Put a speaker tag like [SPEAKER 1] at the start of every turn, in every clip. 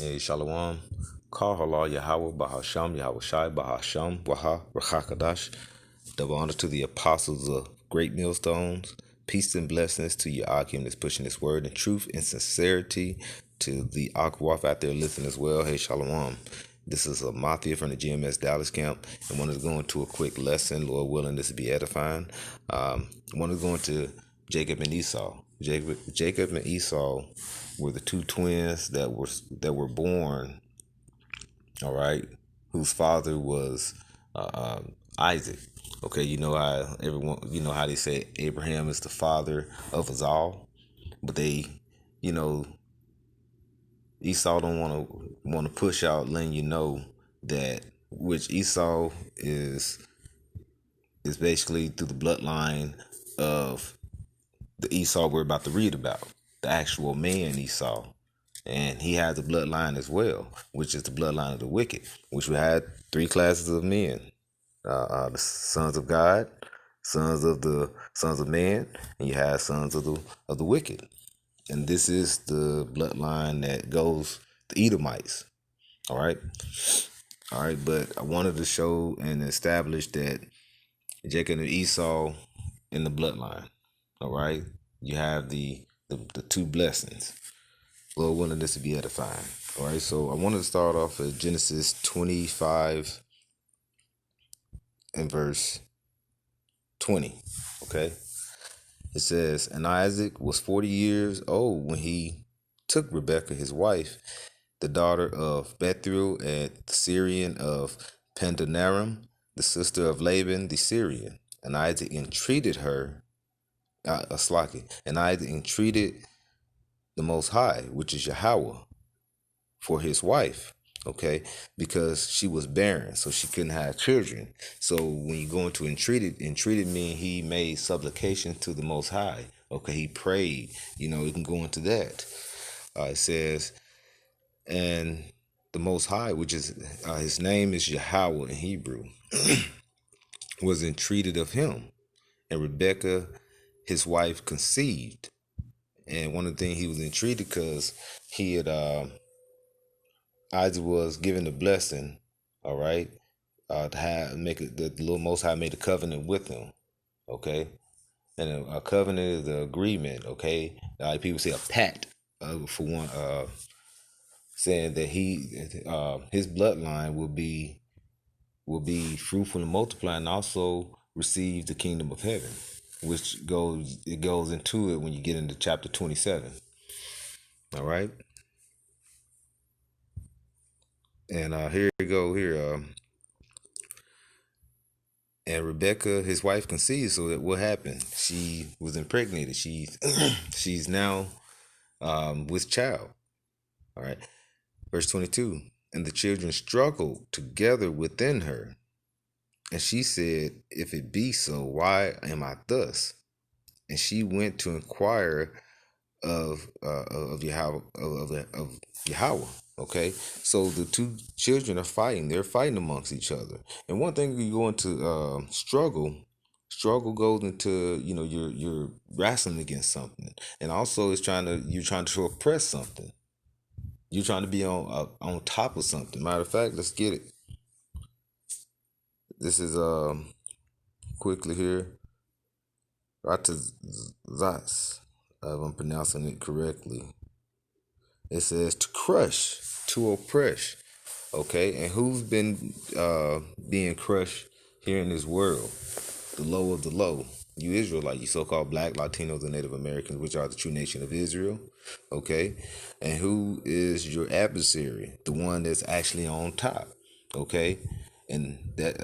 [SPEAKER 1] Hey, Shalom. Call Halal Yahweh Bahasham Yahweh Shai Bahasham Waha Rachakadash. Double honor to the apostles of Great Millstones. Peace and blessings to your Akim that's pushing this word in truth and sincerity. To the Akwaf out there listening as well. Hey, Shalom. This is a Mafia from the GMS Dallas camp. I wanted to go into a quick lesson. Lord willing, this will be edifying. I wanted to go into Jacob and Esau. Jacob and Esau were the two twins that were born, all right, whose father was Isaac. Okay, you know how they say Abraham is the father of us all, but you know, Esau don't want to push out, letting you know that which Esau is basically through the bloodline of the Esau we're about to read about, the actual man Esau. And he has a bloodline as well, which is the bloodline of the wicked, which we had three classes of men: the sons of God, sons of man, and you have sons of the wicked. And this is the bloodline that goes the Edomites. All right, But I wanted to show and establish that Jacob and Esau in the bloodline. All right, you have the two blessings. Lord willing, this to be edifying. All right, so I wanted to start off at Genesis 25 and verse 20. Okay, it says, "And Isaac was 40 years old when he took Rebekah his wife, the daughter of Bethuel and the Syrian of Pandanaram, the sister of Laban the Syrian. And Isaac entreated her, and Isaac entreated the Most High, which is Yahweh, for his wife, okay, because she was barren, so she couldn't have children. So when you go into entreated mean he made supplication to the Most High. Okay, he prayed. You can go into that. It says, and the Most High, which is his name is Yahweh in Hebrew, was entreated of him, and Rebekah, his wife, conceived. And one of the things he was entreated because he had Isaac was given the blessing, all right, to have make it. The Lord Most High made a covenant with him, okay, and a covenant is the agreement, okay. Like people say a pact, for one, saying that his bloodline will be fruitful and multiply, and also receive the kingdom of heaven, which goes into it when you get into chapter 27. All right, and here you go here. And Rebecca, his wife, conceived. So that what happened? She was impregnated. She's now with child. All right. Verse 22. And the children struggled together within her. And she said, if it be so, why am I thus? And she went to inquire of Yahweh, of Yahweh. Okay, so the two children are fighting. They're fighting amongst each other. And one thing you go into struggle goes into you're wrestling against something, and also you're trying to oppress something. You're trying to be on top of something. Matter of fact, let's get it. This is quickly here. Ratazas, if I'm pronouncing it correctly. It says to crush, to oppress. Okay, and who's been being crushed here in this world? The low of the low. You Israelites, you so-called Black, Latinos, and Native Americans, which are the true nation of Israel. Okay, and who is your adversary? The one that's actually on top. Okay, and that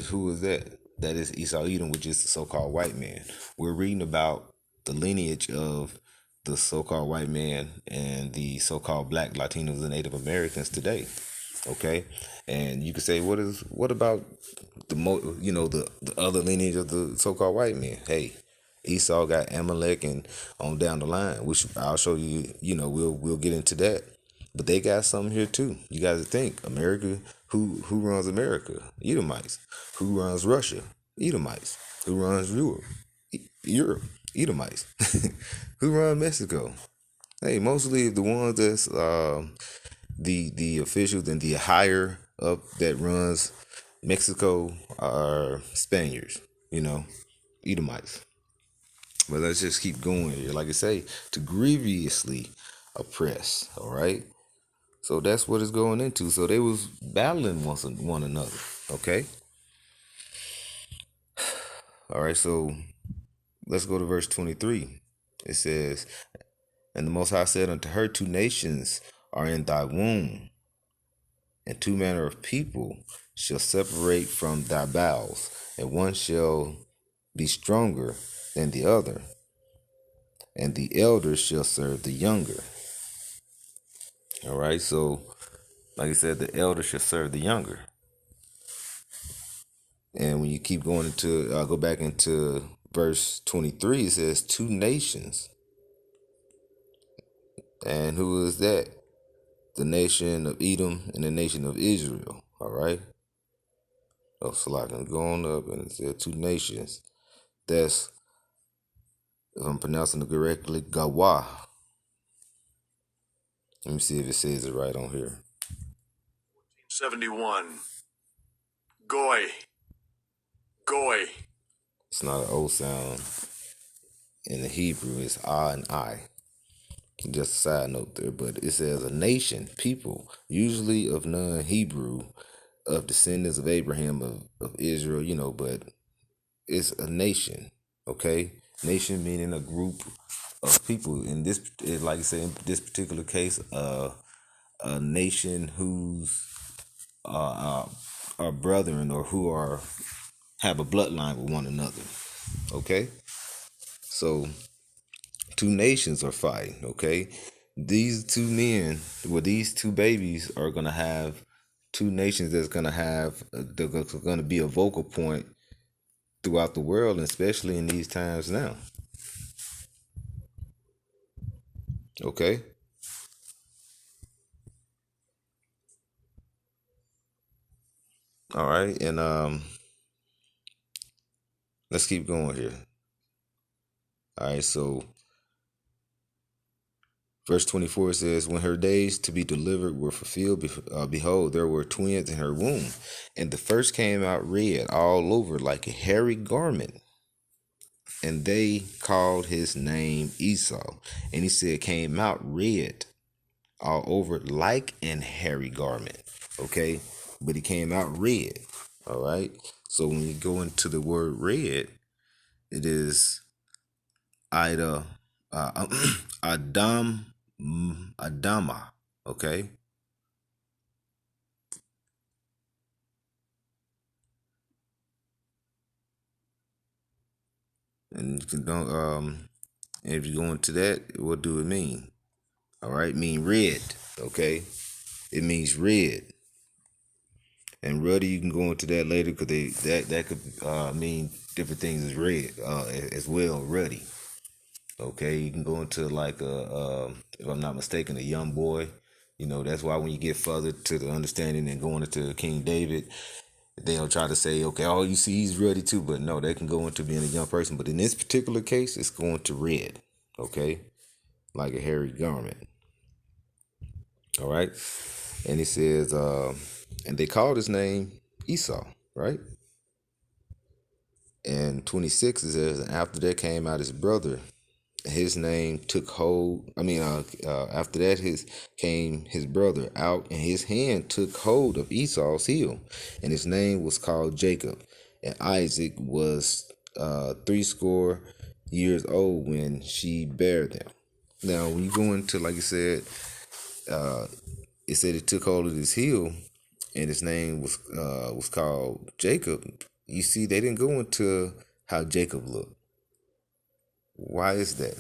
[SPEAKER 1] who is that? That is Esau Edom, which is the so-called white man. We're reading about the lineage of the so-called white man and the so-called Black, Latinos, and Native Americans today. Okay, and you could say, what about the other lineage of the so-called white man? Hey, Esau got Amalek and on down the line, which I'll show you. We'll get into that. But they got something here too. You guys think America? Who runs America? Edomites. Who runs Russia? Edomites. Who runs Europe? Edomites. Who runs Mexico? Hey, mostly the ones that's the officials and the higher up that runs Mexico are Spaniards, you know, Edomites. But let's just keep going here. Like I say, to grievously oppress. All right. So that's what it's going into. So they was battling one another. Okay. All right. So let's go to verse 23. It says, "And the Most High said unto her, two nations are in thy womb, and two manner of people shall separate from thy bowels, and one shall be stronger than the other, and the elder shall serve the younger." All right, so like I said, the elder shall serve the younger. And when you keep going into, go back into verse 23, it says two nations. And who is that? The nation of Edom and the nation of Israel. All right. Oh, so like I'm going up and it said two nations. That's, if I'm pronouncing it correctly, Gawa. Let me see if it says it right on here.
[SPEAKER 2] 71. Goy. Goy.
[SPEAKER 1] It's not an O sound. In the Hebrew, it's ah and I. Just a side note there, but it says a nation, people, usually of non-Hebrew, of descendants of Abraham, of Israel, you know, but it's a nation, okay? Nation meaning a group of people. In this, like I say, in this particular case, a nation whose are brethren or who are have a bloodline with one another, okay? So two nations are fighting, okay? These two men, well, these two babies are gonna have two nations that's gonna have, they're gonna be a vocal point throughout the world, and especially in these times now. Okay. All right, and let's keep going here. All right, so verse 24 says, "When her days to be delivered were fulfilled, behold, there were twins in her womb, and the first came out red all over like a hairy garment. And they called his name Esau. And he said, came out red all over like an hairy garment." Okay. But he came out red. All right. So when you go into the word red, it is Ida, Adam, Adama. Okay. And you can don't, and if you go into that, what do it mean? All right. Mean red. Okay. It means red. And ruddy, you can go into that later because that could mean different things as red as well. Ruddy, okay. You can go into like if I'm not mistaken, a young boy. You know, that's why when you get further to the understanding and going into King David, they'll try to say, okay, all you see he's ruddy too, but no, they can go into being a young person. But in this particular case, it's going to red, okay, like a hairy garment. All right, and he says, and they called his name Esau, right? And 26 it says, and after that came out his brother. His name took hold. After that, came his brother out, and his hand took hold of Esau's heel, and his name was called Jacob. And Isaac was 80 years old when she bare them. Now, when you go into, like you said, it said it took hold of his heel, and his name was called Jacob. You see, they didn't go into how Jacob looked. Why is that?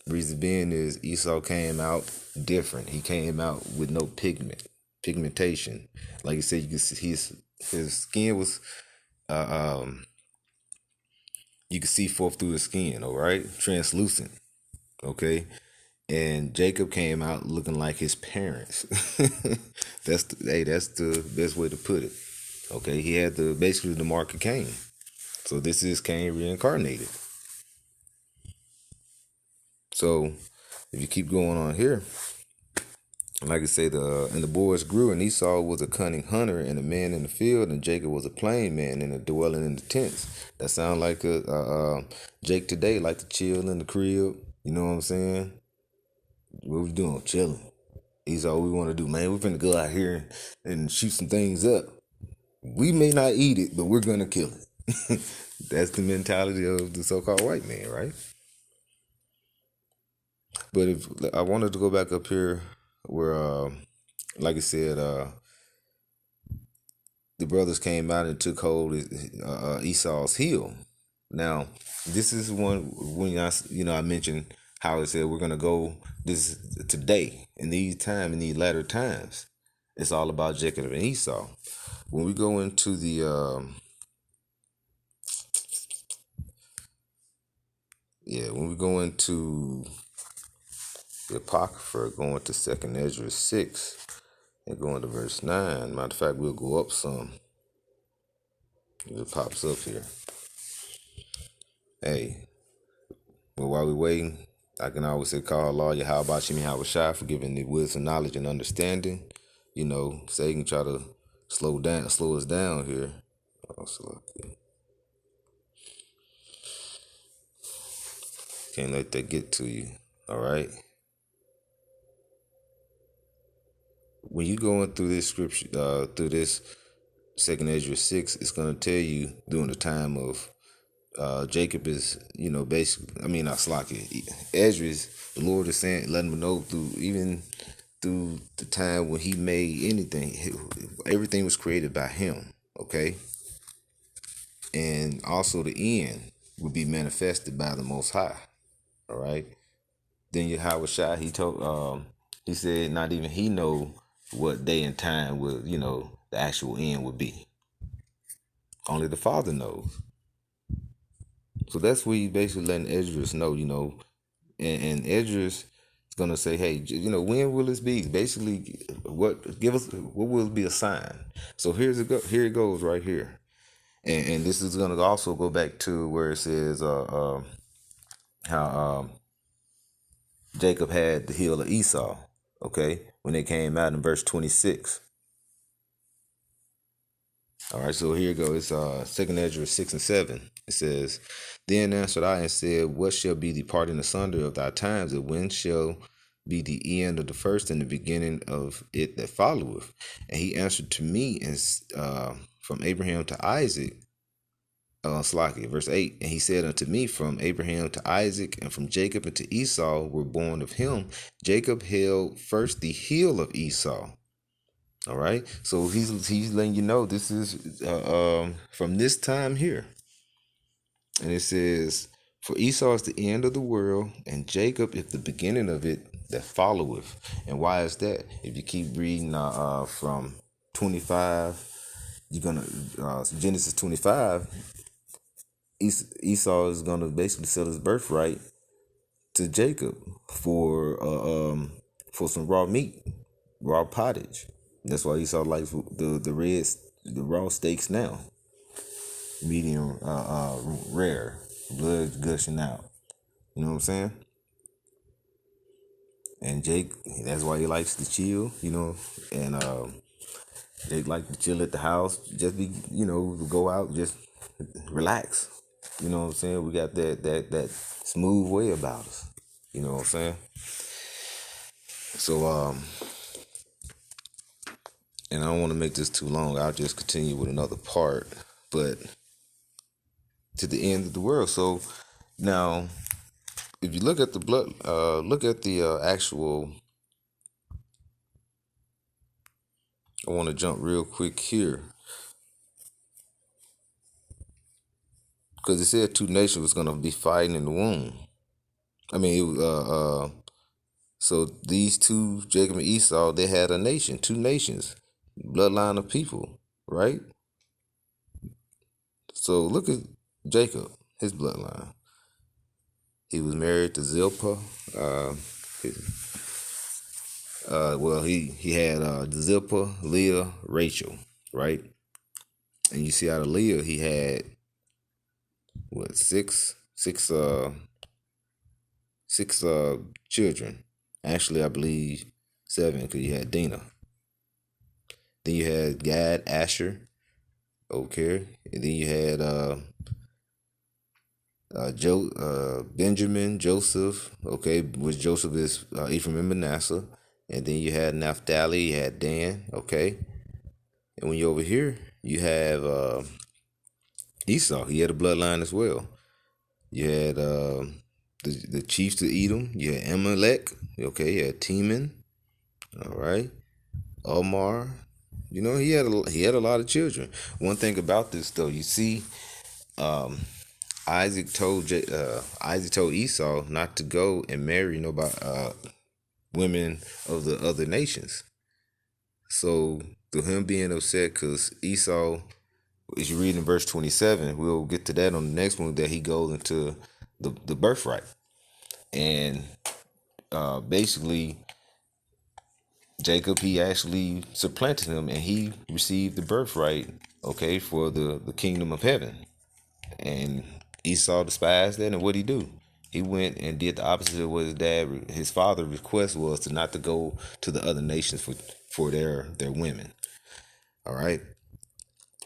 [SPEAKER 1] Reason being is Esau came out different. He came out with no pigmentation. Like you said, you could see his skin was you could see forth through his skin, all right? Translucent. Okay. And Jacob came out looking like his parents. That's the best way to put it. Okay, he had basically the mark of Cain. So this is Cain reincarnated. So if you keep going on here, Like I say, and the boys grew, and Esau was a cunning hunter and a man in the field, and Jacob was a plain man and a dwelling in the tents. That sound like Jake today, like to chill in the crib. You know what I'm saying? What we doing? Chilling. Esau, we want to do, man. We're finna go out here and shoot some things up. We may not eat it, but we're gonna kill it. That's the mentality of the so-called white man, right? But if I wanted to go back up here, where, like I said, the brothers came out and took hold of Esau's heel. Now, this is one when I mentioned how it said we're gonna go this today in these latter times. It's all about Jacob and Esau. When we go into when we go into the Apocrypha, going to Second Ezra 6 and going to verse 9. Matter of fact, we'll go up some. It pops up here. Hey, but while we're waiting, I can always say, call Allah, how about you, how shy for giving the wisdom, knowledge, and understanding. Satan try to slow us down here. Also, can't let that get to you. All right. When you going through this scripture, through this Second Ezra 6, it's gonna tell you during the time of Jacob is, basically, I mean, not Slocky. Ezra's, the Lord is saying, letting him know through the time when he made anything, everything was created by him, okay? And also the end would be manifested by the Most High, all right? Then Yahweh Shai, he said not even he know what day and time will, the actual end would be. Only the Father knows. So that's where you basically letting Esdras know, and Esdras is gonna say, hey, when will this be? Basically, what will be a sign? So here it goes right here, and this is gonna also go back to where it says how Jacob had the heel of Esau. Okay, when they came out in verse 26. All right, so here it goes. It's Second Ezra 6 and 7. It says, Then answered I and said, What shall be the parting asunder of thy times, and when shall be the end of the first and the beginning of it that followeth? And he answered to me, from Abraham to Isaac, verse 8, and he said unto me, From Abraham to Isaac and from Jacob and to Esau were born of him. Jacob held first the heel of Esau. All right, so he's letting you know this is from this time here, and it says, "For Esau is the end of the world, and Jacob is the beginning of it that followeth." And why is that? If you keep reading from 25, you're gonna Genesis 25. Esau is gonna basically sell his birthright to Jacob for some raw meat, raw pottage. That's why Esau likes the raw steaks now, medium rare, blood gushing out. You know what I'm saying? And Jake, that's why he likes to chill. And Jake like to chill at the house, just be, go out, just relax. You know what I'm saying? We got that smooth way about us. You know what I'm saying? So and I don't want to make this too long. I'll just continue with another part, but to the end of the world. So now, if you look at the look at the actual. I want to jump real quick here because it said two nations was gonna be fighting in the womb. I mean, so these two, Jacob and Esau, they had a nation, two nations, bloodline of people, right? So look at Jacob, his bloodline. He was married to Zilpah. He had Zilpah, Leah, Rachel, right? And you see out of Leah, he had what six children. Actually, I believe 7, because you had Dinah. Then you had Gad, Asher, okay. And then you had Benjamin, Joseph, okay, which Joseph is Ephraim and Manasseh. And then you had Naphtali, you had Dan, okay. And when you're over here, you have Esau. He had a bloodline as well. You had the chiefs of Edom. You had Amalek, okay. You had Teman, all right. Omar. You know, he had a lot of children. One thing about this though, you see, um, Isaac told Esau not to go and marry nobody women of the other nations. So through him being upset, because Esau, as you read in verse 27, we'll get to that on the next one, that he goes into the birthright, and basically Jacob, he actually supplanted him, and he received the birthright, okay, for the kingdom of heaven. And Esau despised that, and what'd he do? He went and did the opposite of what his father's request was, to not to go to the other nations for their women. All right,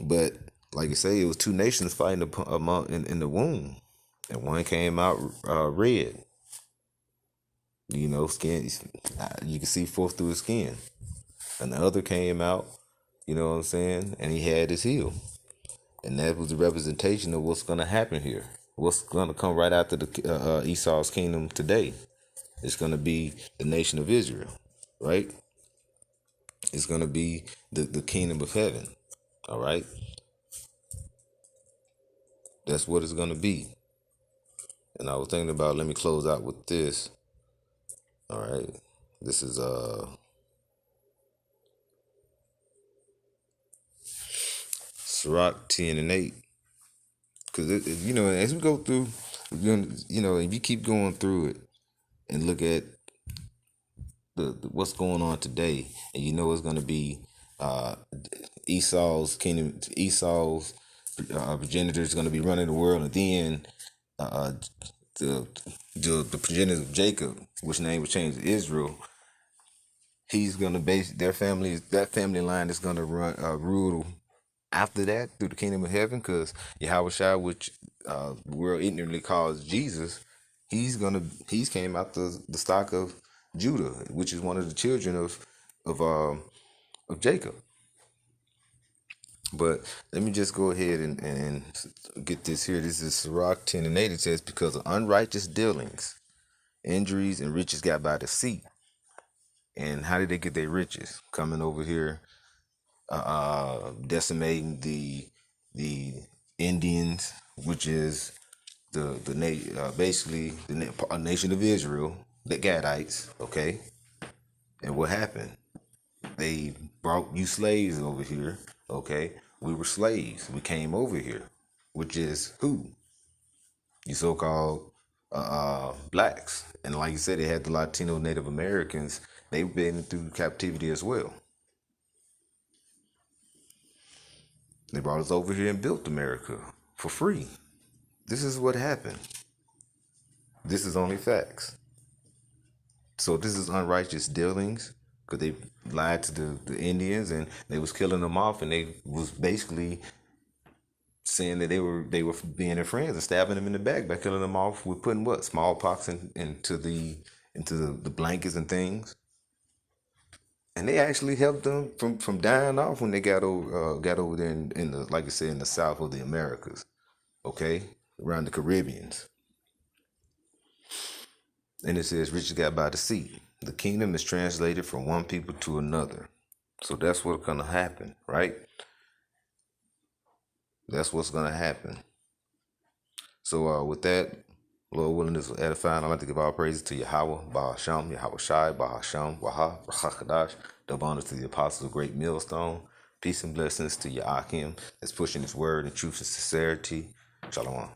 [SPEAKER 1] but like you say, it was two nations fighting in the womb, and one came out red. You know, skin. You can see forth through his skin, and the other came out. You know what I'm saying? And he had his heel. And that was the representation of what's going to happen here. What's going to come right after the Esau's kingdom today. It's going to be the nation of Israel, right? It's going to be the kingdom of heaven, all right? That's what it's going to be. And I was thinking about, let me close out with this, all right? This is Sirach 10 and 8. Because, you know, as we go through, you know, if you keep going through it and look at the what's going on today, and you know it's going to be Esau's kingdom, Esau's progenitor is going to be running the world, and then uh, the, the progenitor of Jacob, which name was changed to Israel, he's going to base that family line is going to rule after that through the kingdom of heaven, because Yahweh Shai, which the world ignorantly calls Jesus, he's came out the stock of Judah, which is one of the children of Jacob. But let me just go ahead and get this here. This is Sirach 10 and 8. It says, because of unrighteous dealings, injuries and riches got by deceit. And how did they get their riches? Coming over here, decimating the Indians, which is basically a nation of Israel, the Gadites, okay? And what happened? They brought you slaves over here, okay? We were slaves. We came over here, which is who? You so-called blacks. And like you said, they had the Latino Native Americans. They've been through captivity as well. They brought us over here and built America for free. This is what happened. This is only facts. So this is unrighteous dealings, because they lied to the Indians, and they was killing them off, and they was basically saying that they were being their friends and stabbing them in the back by killing them off with putting what, smallpox into the blankets and things. And they actually helped them from dying off when they got over there in the, like I said, in the south of the Americas, okay, around the Caribbeans. And it says, riches got by deceit. The kingdom is translated from one people to another. So that's what's going to happen, right? That's what's going to happen. So with that, Lord willing, this will edify. I'd like to give all praises to Yahweh, Bahasham, Yahweh Shai, Bahasham, Waha, Rachakadash, double honors to the apostles of Great Millstone. Peace and blessings to Yahakim that's pushing his word in truth and sincerity. Shalom.